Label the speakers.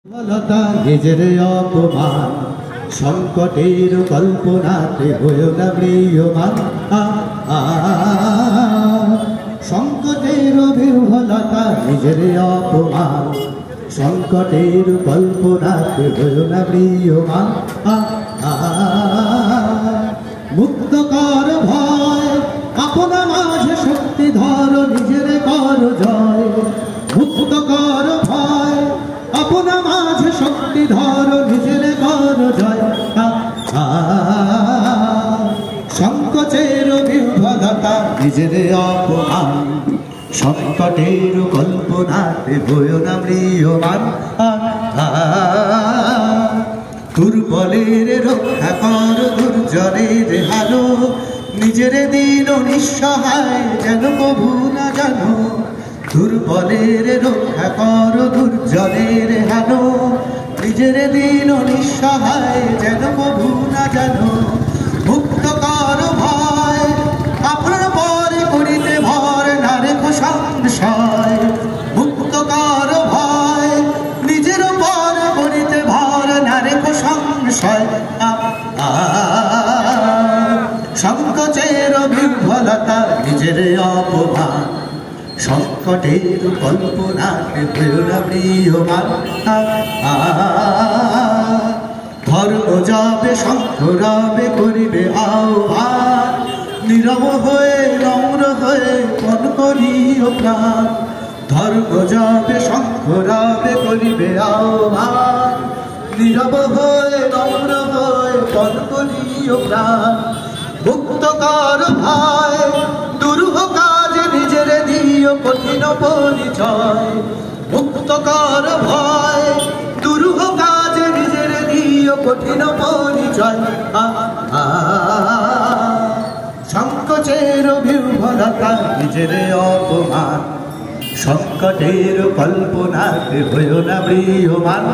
Speaker 1: নিজের অপমান সংকটের কল্পনাতে হয়েও না ম্রিয়মান। সংকটের বিহ্বলতা নিজের অপমান সংকটের কল্পনাতে হয়েও না ম্রিয়মান। মুক্ত কর ভয় আপনা মাঝে শক্তি ধর নিজের কর জয়। মুক্ত কর ভয় আপনা মাঝে শক্তি ধর নিজের কর জয়। সংকোচের বিহ্বলতা নিজের অপমান সংকটের কল্পনাতে হয়েও না ম্রিয়মান। দুর্বলের রক্ষা কর দুর্জনের হালো নিজের দিন নিঃসহায় যেন কভু না জানো। দুর্বলের রক্ষা কর দুর্জনের হালো নিজের দিন নিঃসহায় যেন কভু না জানো। মুক্ত কর ভয় আপনার পরে করিতে ভর না রেখো সংশয়। মুক্ত কর ভয় নিজের পর করিতে ভর না রেখো সংশয়। সংকোচের বিহ্বলতা নিজের অপমান সংকটের কল্পনাতে হয়েও না ম্রিয়মান। ধর্ম যাবে শঙ্খ রবে করিবে আহ্বান নীরব হয়ে নম্র হয়ে মন করিও প্রাণ। ধর্ম যাবে শঙ্খ রবে করিবে আহ্বান নীরব হয়ে নম্র হয়ে মন করিও প্রাণ। মুক্ত কর ভয় দুরূহ কাজে নিজের দিও কঠিন পরিচয়। মুক্ত কর ভয় দুরূহ কাজে নিজের দিও কঠিন পরিচয়। সংকোচের বিহ্বলতা নিজের অপমান সংকটের কল্পনাতে হয়েও না ম্রিয়মান।